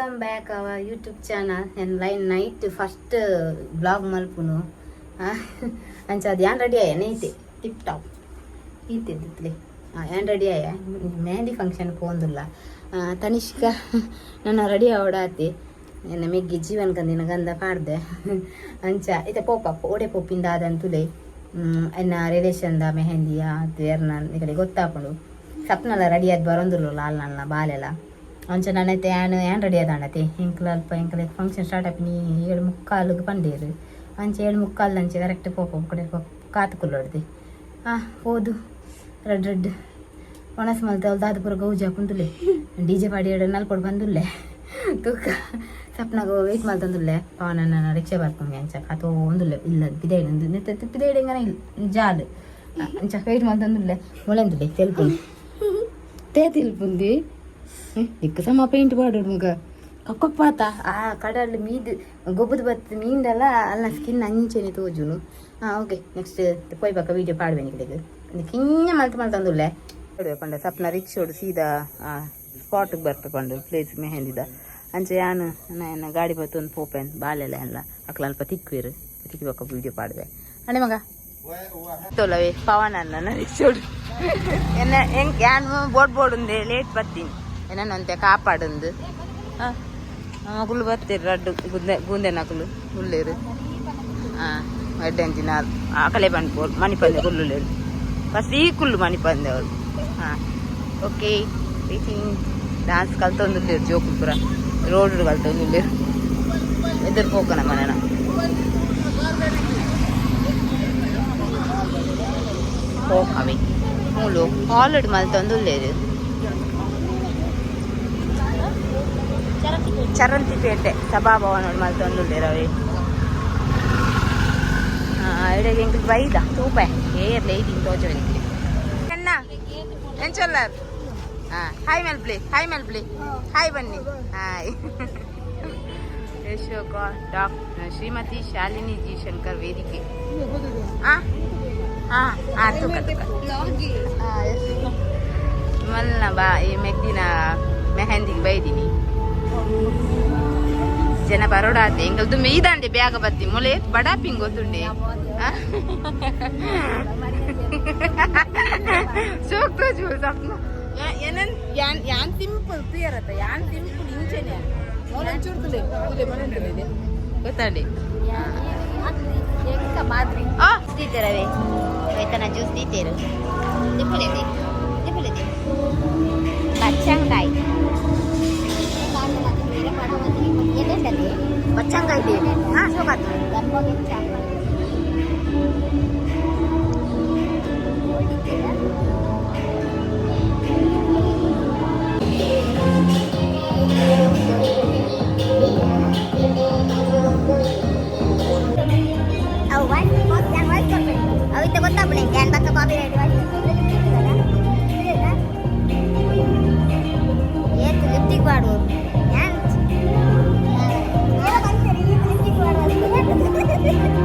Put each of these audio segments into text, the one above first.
welcome back our YouTube channel ಎನ್ line night first blog ಮಲ್ಪುನು ಅಂಚ ಅದು ಯಾನ್ ರೆಡಿ ಆಯ ನೈತೆ ಟಿಪ್ ಟಾಪ್ ಈತಿದ್ದಿತ್ಲೆ ಯಾನ್ ರೆಡಿ ಆಯ ಮೆಹಂದಿ ಫಂಕ್ಷನ್ ಪೋಂದುಲ್ಲ ತನಿಷ್ಕ ನನ್ನ ರೆಡಿ ಆವಡಾತಿ ಎನ್ನ ಮೆಗ್ಗಿ ಜೀವನ್ ಕಂದಿನ ಗಂಧ ಪಾಡ್ದೆ ಅಂಚ ಇತ್ತೆ ಪೋಪ ಓಡೆ ಪೋಪಿಂದ ಆದಂತುಲೆ ಎನ್ನ ರಿಲೇಷನ್ದ ಮೆಹಂದಿಯ ತೇರ್ನ ಈ ಗೊತ್ತಾಪುಂಡು ಸಪ್ನಲ್ಲ ರೆಡಿ ಆದ್ ಬರೋಂದುಲ್ಲ ಲಾಲ್ ನನ್ನ ಬಾಲೆಲ್ಲ ಅಂಚ ನನ್ನೈತೆ ಏನ್ ರೆಡಿ ಆದಾಣತೆ ಇಂಕ್ಲ ಅಲ್ಪ ಇಂಕ್ಲ ಫಂಕ್ಷನ್ ಸ್ಟಾರ್ಟ್ ಆಪಿ 7:45 ಪಂಡೇರು ಅಂಚ 7:45 ಅಂಚೆ ಕರೆಕ್ಟ್ ಪೋಪ ಕಡೆ ಕಾತು ಕುಲ್ಲೊಡ್ದೆ ಹೋದು ರೆಡ್ ಒಣಸ್ ಮಲ್ತ ಅವ್ಲು ದಾದ ಪೂರ ಗೌಜಿ ಹಾಕುಂದುಲ್ಲೆ DJ ಪಾಡಿ ಎರಡು ನಲ್ಪೊಡು ಬಂದುಲ್ಲೆ ತೂಕ ಸಪ್ನಾಗ ವೆಯ್ಟ್ ಮಾಡ್ತಂದುಲ್ಲೆ ಪವನನ್ನ ರಿಕ್ಷಾ ಬರ್ಕೊಂಡು ಅಂಚ ಕಾತು ಒಂದುಲ್ಲೆ ಇಲ್ಲ ಪಿದೇಡು ಪಿದೇಡಿಂಗನ ಇಲ್ಲ ಜಾಲು ಅಂಚ ವೆಯ್ಟ್ ಮಾಡ್ತಂದುಲ್ಲೆ ಮೊಳೆಂದುಲ್ಲೆ ತೆಲ್ಪುಂಡು ತಿಲ್ಪುಂದಿ ಇಕ್ಕ ಸಮ ಪೇಂಟ್ ಪಾಡು ಮುಗ ಕಪ್ಪತ್ತ ಆ ಕಡಲ್ ಮೀದು ಗೊಬ್ಬದ ಬತ್ತು ಮೀಂದಲ್ಲ ಅಲ್ಲ ಸ್ಕಿನ್ ಅಂಚೆನೆ ತೋಜುನು ಓಕೆ ನೆಕ್ಸ್ಟ್ ಪೋಯ್ಬಕ್ಕ ವೀಡಿಯೋ ಪಾಡ್ಬೇನಿ ಕಡೆಗೆ ಕಿಂಜ ಮಲ್ತಂದುಲ್ಲೆ ಪಂಡ ಸಪ್ನ ರಿಕ್ಷೋಡು ಸೀದಾ ಸ್ಪಾಟಿಗೆ ಬರ್ಪಂಡು ಪ್ಲೇಸ್ ಮೆಹಂದಿದ ಅಂಚೆ ಯಾನು ನನ್ನ ಗಾಡಿ ಬತ್ತು ಒಂದು ಪೋಪೆನ್ ಬಾಲೆಲ್ಲ ಎಲ್ಲ ಅಕ್ಲ ಅಲ್ಪ ತಿಕ್ಕಿರು ತಿಕ್ಕಿಬಕ್ಕ ವೀಡಿಯೋ ಪಾಡ್ದೆ ಅಣ್ಣ ಮಗ ತೋಲವೇ ಪವನ್ ಅನ್ನ ರಿಕ್ಷೋಡು ಎನ್ನ ಹೆಂಗ್ ಯಾನ್ ಬೋರ್ಡ್ ಉಂದೆ ಲೇಟ್ ಬರ್ತೀನಿ ಏನಂತೆ ಕಾಪಾಡುಂದು ಮಗುಳು ಬರ್ತೀರಿ ರಡ್ಡು ಗೂಂದೆ ನಕಲು ಗುಳ್ಳೇರು ಎಡ್ಡೆಂಚಿನ ಆಕಲೆ ಬಂದು ಮಣಿಪಂದೆ ಗುಳ್ಳುಲೇರು ಫಸ್ಟ್ ಈ ಕುಲ್ಲು ಮಣಿಪಂದೆ ಅವಳು ಓಕೆ ಟೀಚಿಂಗ್ ಡ್ಯಾನ್ಸ್ ಕಲ್ತೊಂದುಲ್ಲೇರು ಜೋಕು ಪುರ ರೋಡ್ ಕಲ್ತೊಂದುಲ್ಲೇರು ಎದುರು ಹೋಗೋಣ ಮನೆನ ಹೋಗವೆ ಮೂಲು ಆಲ್ರೆಡಿ ಮಲ್ತೊಂದುಲ್ಲೇರು ಚರಂತಿಪೇಟೆ ಸಭಾಭವನ ಮಲ್ತೊಂದುಲ್ಲೇರವೆ ಎಡೆಗೆ ಎಂಕ್ ಬೈದ ತೂಪೆ ಏರ್ಲೆ ಇದೀನಿ ತೋಜವನಿಗೆ ಅಣ್ಣ ಎಂಚೊಲ್ಲರ್ ಹಾಯ್ ಮೇಲ್ಪ್ಲಿ ಹಾಯ್ ಬನ್ನಿ ಹಾಯ್ ಯಶೋಕ ಡಾಕ್ಟರ್ ಶ್ರೀಮತಿ ಶಾಲಿನಿ ಜಿ ಶಂಕರ್ ವೇದಿಕೆ ತೂಕ ಮಲ್ನ ಬಾ ಈ ಮೆಗ್ದಿನ ಮೆಹಂದಿಗೆ ಬೈದಿನಿ ಜನ ಬರೋಡಾತೆ ಎಂಗಲ್ದು ಮೀದಾಂಡೆ ಬ್ಯಾಗ ಬತ್ತಿ ಮೊಳೆ ಬಡಾಪಿಂಗ್ ಗೊತ್ತುಂಡೆ ಸೋಕ್ತ ಜೂ ಸಪ್ನ ಏನನ್ ಯಾನ್ ಸಿಂಪಲ್ ಕ್ಲಿಯರ್ ಯಾನ್ ಸಿಂಪಲ್ ಇಂಚೆನೆ ಗೊತ್ತಾಂಡೆ తీతరవే వేతన juice తీతేరు తిప్పలేది బచ్చంకాయ బచ్చంకాయ సోకాదు itu kota boleh jangan pakai kopi dari ya itu lipstick baru kan ya kan lipstick baru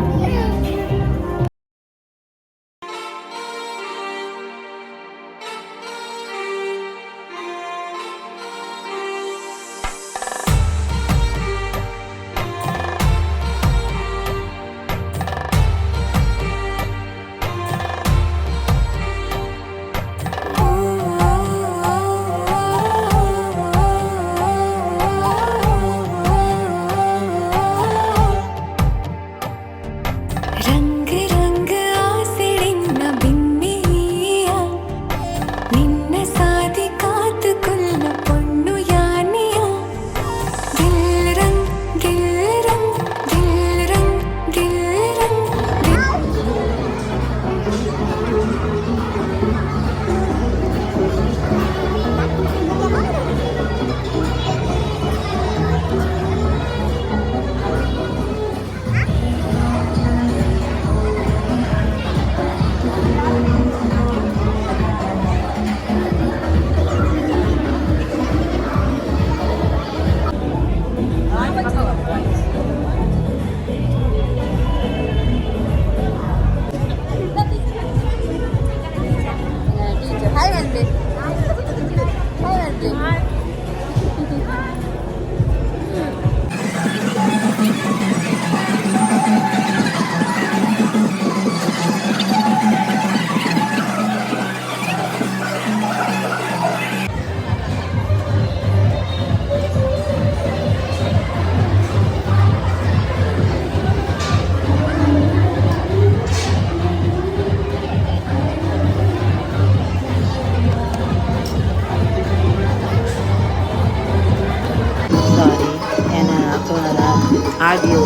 audio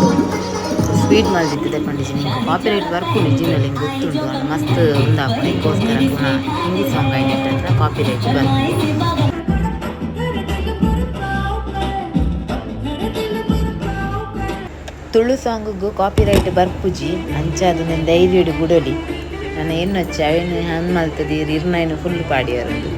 speed ಮಲ್ದಿತ್ತದೆ ಪಂಡಿಜಿ ನಿಂಗೆ ಕಾಪಿರೈಟ್ ವರ್ಕ್ ನಿಜಿನಲ್ಲಿ ಗೊತ್ತುಂಟು ಅದು ಮಸ್ತ್ ಉಂದಾಪುರ ಈಗೋಸ್ಕರ ಪುನಃ ಹಿಂದಿ ಸಾಂಗ್ ಆಯ್ತು ಕಾಪಿರೈಟ್ ಬರ್ಕು ತುಳು ಸಾಂಗಿಗೂ ಕಾಪಿರೈಟ್ ಬರ್ಪುಜಿ ಅಂಚಾದ ನಾನು ಧೈರ್ಯಡು ಗುಡಲಿ ನಾನು ಏನು ಹಚ್ಚಿ ಅವೇನು ಹಣ್ಣು ಮಲ್ತದೀರಿ ಇರ್ನಾಯ್ನು ಫುಲ್ ಪಾಡಿಯರದು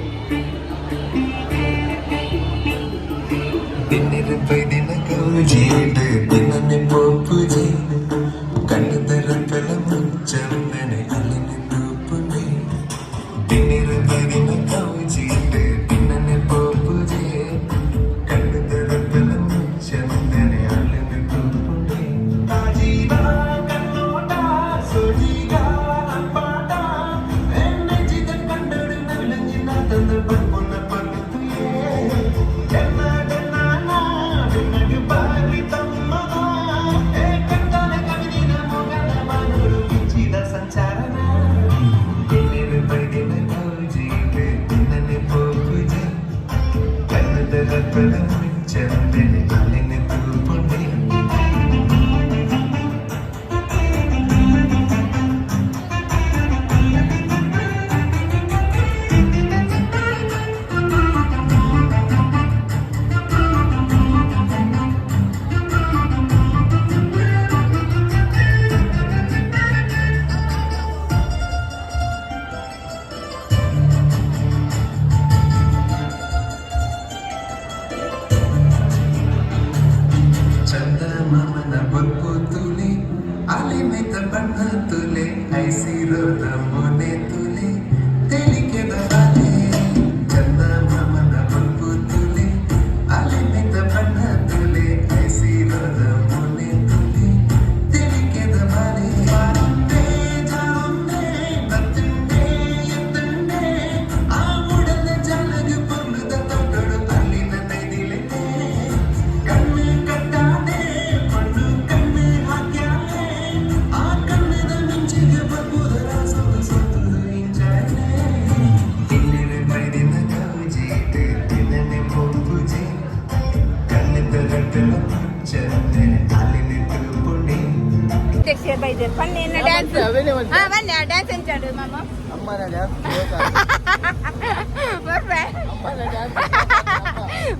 ಡ್ಯಾನ್ಸ್ ಎಂಚಾಡು ಮಾಮ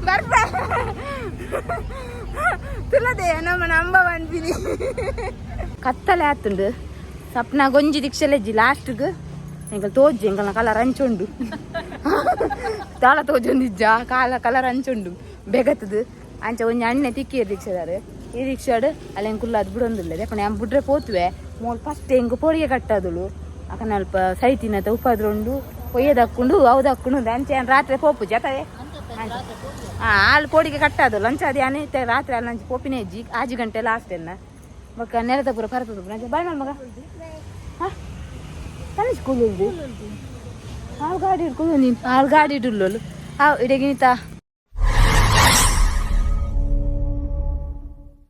ಬರ್ಪ ತುಲದೆ ನಮ್ಮನ ಅಂಬ ಬಂದಿನಿ ಕತ್ತಲೆ ಆತುಂಡು ಸಪ್ನ ಗೊಂಜಿ ದಿಕ್ಷಲೆಜ್ಜಿ ಲಾಸ್ಟ್ಗ್ ಎಂಕಲ್ ತೋಜಿ ಎಂಕಲ್ನ ಕಲರ್ ಹಂಚುಂಡು ತಾಳ ತೋಜೊಂದಿಜ್ಜ ಕಾಲ ಕಲರ್ ಹಂಚುಂಡು ಬೆಗತದು ಅಂಚ ಒಂಜಿ ಅಣ್ಣೆ ತಿಕ್ಕಿ ದಿಕ್ಷದಾರು ಈ ರಿಕ್ಷಾಡು ಅಲ್ಲಿ ಎಂಕುಲ್ಲ ಅದು ಬಿಡೊಂದಿಲ್ಲ ಯಾಕಂದ್ರೆ ನಮ್ಮ ಬಿಡ್ರೆ ಪೋತುವೆ ಮೋಲ್ ಫಸ್ಟ್ ಹೆಂಗೆ ಪೋಡಿಗೆ ಕಟ್ಟದಳು ಅಕನ ಅಲ್ಪ ಸೈತಿನತ ಉಪ್ಪದ್ರೊಂಡು ಒಯ್ಯದಕ್ಕೊಂಡು ಅವದಕ್ಕೊಂಡು ಅಂಚೆ ರಾತ್ರಿ ಪೋಪು ಜತವೆ ಹಾಲು ಪೋಡಿಗೆ ಕಟ್ಟದು ಲಂಚ ಅದು ಅನೇ ರಾತ್ರಿ ಅಲ್ಲಿ ಲಂಚ್ ಪೋಪಿನ ಅಜ್ಜಿ 6 ಗಂಟೆ ಲಾಸ್ಟ್ ಎಲ್ಲ ಮಕ್ಕ ನೆಲದ ಪೂರ ಕರ್ತದ ಬಾಯ್ ನನ್ನ ಮಗ ಹಾಂ ತನ್ನ ಸ್ಕೂಲ್ ಹಾಲು ಗಾಡಿ ಇಟ್ಕೊಂಡು ನೀನು ಹಾಲು ಗಾಡಿ ಇಡಲ್ಲ ಹಾವು ಇಡಗಿನಿತಾ